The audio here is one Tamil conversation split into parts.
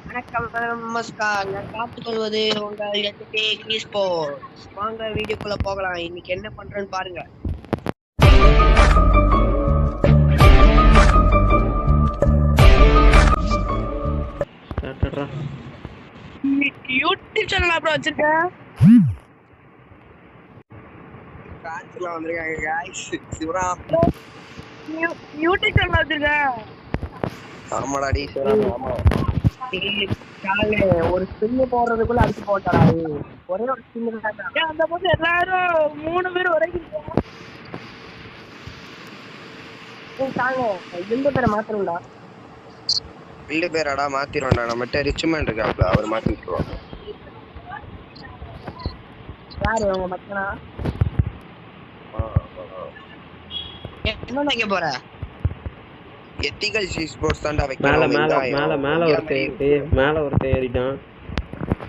வணக்கம் நமஸ்கார். நான் காத்துக்கொள்வது உங்கள் ஸ்போர்ட்ஸ். வாங்க வீடியோக்குள்ள போகலாம். இன்னைக்கு என்ன பண்றேன்னு பாருங்க. யூடியூப் சேனல் அப்புறம் வச்சிருக்கேன். காட்சிலாம் வந்திருக்காங்க गाइस. சிவராம் யூடியூப் சேனல் வச்சிருக்கேன். ஆமாடா டி சிவராம். ஆமா காலே ஒரு ஸ்பின் போடுறதுக்குள்ள அடிச்சு போட்டாடா. ஒரே ஒரு ஸ்பின் தான். அந்த போது எல்லாரும் 3 பேர் வரைக்கும் தாங்க. இந்த பேரை மாத்திரம்டா. இந்த பேராடா மாத்திரோம்டா. நம்மகிட்ட ரிச்மேன் இருக்காப்ல, அவர் மாத்தி விட்டுருவோம். யாரு உங்க மச்சானா? என்ன நினைக்க போற? எத்திக்கல் ஸ்போர்ட்ஸ் தான்டா வைக்கணும். மேல ஒருத்தன் ஏறிட்டான்.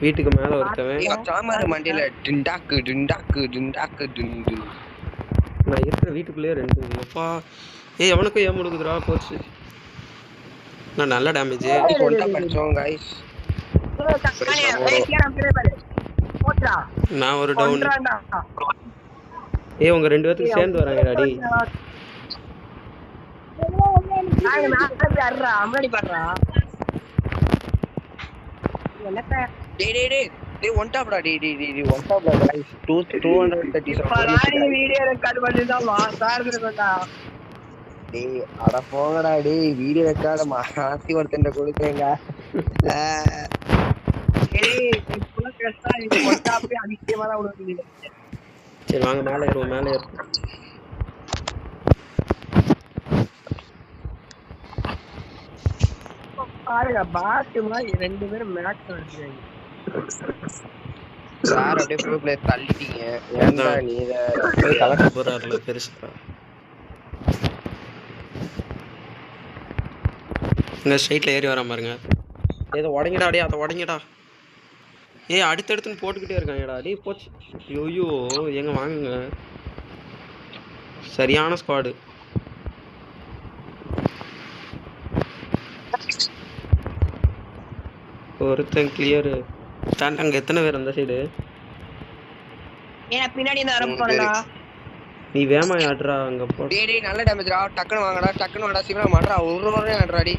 வீட்டுக்கு மேல ஒருத்தன் சாமாரு மண்டியில டிண்டாக்கு டிண்டாக்கு டிண்டாக்கு டிண்டு. நான் இருக்கிற வீட்டுக்குள்ளேயே 2 அப்பா. ஏய் அவனுக்கு ஏன் முடுக்குதுடா போச்சு. நான் நல்ல டேமேஜ் கொண்டா படிச்சோம் गाइस. நான் ஒரு டவுன். ஏய் உங்க 2 பேத்துக்கு சேர்ந்து வராங்கடா டேய். நான் மேல ஏறறா அம்மாடி பண்றா. என்னப்பா டேய் டேய் டேய் டேய் ஒன் டாப்டா. டேய் ஒன் டாப்டா गाइस. 230 பாலாரி வீடியோ ரெக்கார்ட் பண்ணிட்டா மாசார்துடா. டேய் அட போங்கடா டேய். வீடியோ ரெக்கார்ட் மாத்தி ஒருத்தன்ட கொடுத்தேங்க. டேய் இப்போல கஷ்டா. இது ஒன் டாப் அதிகமா தான் உனக்கு. சரி வாங்க மேலே ஏறுவோம். பாருங்க பாட்டு மாதிரி 2 பேரும் மேட்ச் நடத்துறாங்க. சார் அப்படியே ப்ரோ பிளேயர் தள்ளிட்டீங்க. ஏன்டா நீ இத கலக்க போறாருல பெருசா. இந்த ஸ்ட்ரைட்ல ஏறி வர பாருங்க. ஏதோ உடைங்கடா டேய். அத உடைங்கடா. ஏய் அடுத்தடுத்துன்னு போட்டுக்கிட்டே இருக்காங்கடா டேய். போச்சு. ஐயோ எங்க வாங்குங்க. சரியான ஸ்குவாட். ஒருத்தன் கிளியர். ஸ்டாண்ட் அங்க எத்தனை பேர் அந்த சைடு? ஏனா பின்னாடி இந்த அரப் போறடா. நீ வேமா ஆட்றா அங்க போ. டேய் நல்ல டேமேஜ்டா. டக்குனு வாங்கடா. டக்குனு வாடா சிவராம் ஆட்றா. ஒரு ஒரே ஆட்றா டி.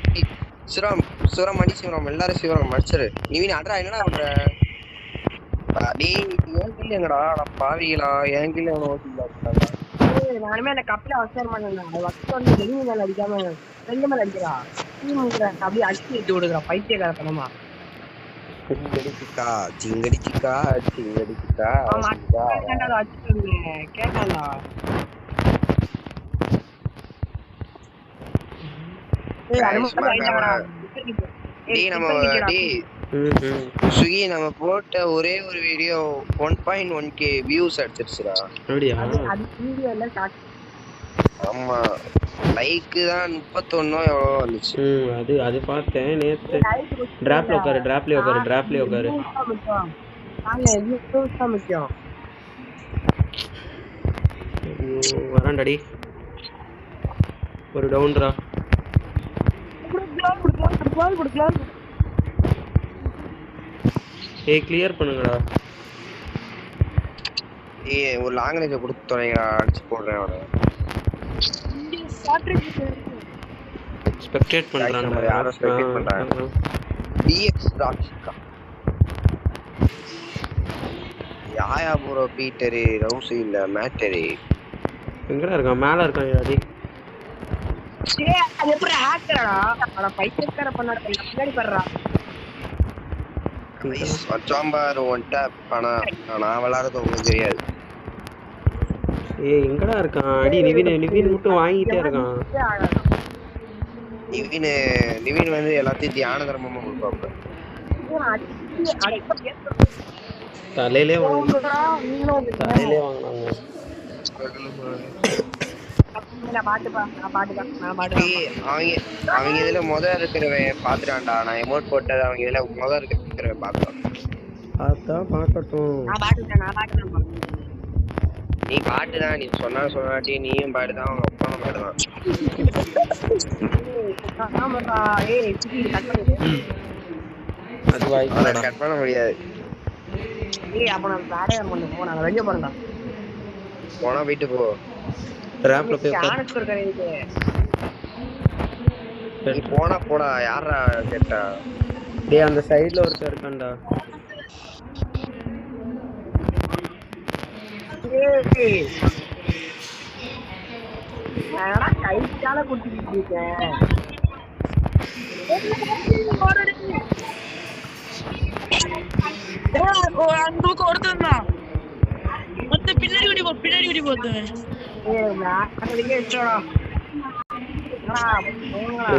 சிவராம் மணி சிவராம் எல்லாரும் சிவராம் மடிச்சரு. நீ ஆட்றா என்னடா பண்ற? டேய் ஏன் கில்ல எங்கடா? அட பாவிகளா ஏன் கில்ல ஓட்டிடா. ஏய் நானுமே அந்த கப்ல அவசரம் பண்ணேன்டா. அது வச்சு வந்து வெளிய மேல அடிக்காம ரெண்டு மேல அடிக்கறா. டீம்ங்கற அப்படியே அடிச்சு விட்டு விடுறா பைத்தியக்காரத்தனமா. சிங்கடிச்சிக்கா. ஆமா கேட்டாடா அடிச்சுங்க. கேட்டாடா. ஏய் அருமமா ஐயாடா. டேய் நம்ம டேய் சுகி நம்ம போட்ட ஒரே ஒரு வீடியோ 1.1k வியூஸ் அடிச்சிருச்சுடா. அப்படியே அது வீடியோல காட். ஆமா லைக் தான் 31 எவ்வளோ வந்துச்சு. அது பார்த்தேன் நேத்து. டிராப்ல உட்காரு. ஆங்க இது முக்கியம். வரான்டாடி. ஒரு டவுன்ரா. கொடுக்கலாம். ஏய் கிளியர் பண்ணுங்கடா. ஏய் ஒரு லாங்குவேஜ் கொடுத்து தொலைங்கடா. அடிச்சு போடுறேன் அவனை. ஸ்பெக்டேட் பண்றாங்க. யாரோ ஸ்பெக்டேட் பண்றாங்க. டிஎக்ஸ் ராக்ஷிகா. யாயா ப்ரோ பீட்டர் ரவுஸ் இல்ல மேட்டர். எங்கடா இருக்கான்? மேல இருக்கான் டி. ஏய் அது எப்பற ஹேக்கரடா. அட பைத்தியக்கார பண்ணாட பின்னாடி பண்றா. Sambar one tap. ஆனா நான் விளையாடுறது உங்களுக்கு தெரியாது. ஏய் எங்கடா இருக்கான்? அடி நிவின் மட்டும் வாங்கிட்டே இருக்கான். நிவின் வந்து எல்லாத்தையும் தியான தர்மமா கொடுப்பாங்க. தலையிலே வாங்குறாங்க. அவங்க இதுல முதல் இருக்கிறவன் பாத்துட்டான்டா. நான் எமோட் போட்டது அவங்க இதுல முதல் இருக்கிறவன் பாத்துட்டான். பாக்கட்டும். நீ பாட்டுதான். நீ சொன்னாட்டி நீயும் பாடுதான். அவங்க அப்பாவும் பாடுதான். வாய்ப்பு கட் பண்ண முடியாது. ஏய் அப்ப நான் வேலையை பண்ண போ, நான் வெளியே போறேன்டா. போனா போயிட்டு போ. ரேப்ல போய் சான்ஸ் இருக்க நீ போனா போடா. யாரா கேட்டா? டேய் அந்த சைடுல ஒருத்தர் இருக்கான்டா. நான் கைத்தால குட்டிக்கிட்டு இருக்கேன். பின்னாடி குடி போத்து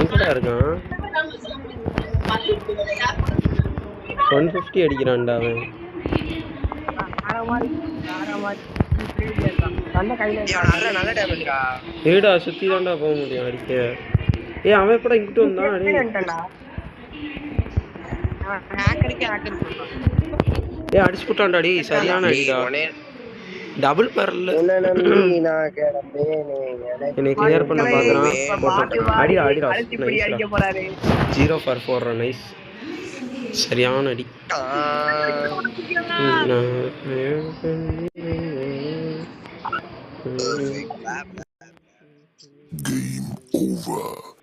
எங்கடா இருக்கான்? 150 அடிக்கிறான்டா அவன். ஏடா சுத்தி தான்டா போக முடியும் அடிக்க. ஏய் அவன் எப்படா இங்கிட்டு வந்தான்? ஏய் அடிச்சு போட்டான்டா. டேய் சரியான அடிடா. டபுள் பேரல்ல என்னை கிளியர் பண்ண பாக்குறான். அடிடா அடிடா. 0 for 4 நைஸ். சரியான அடி. Game over.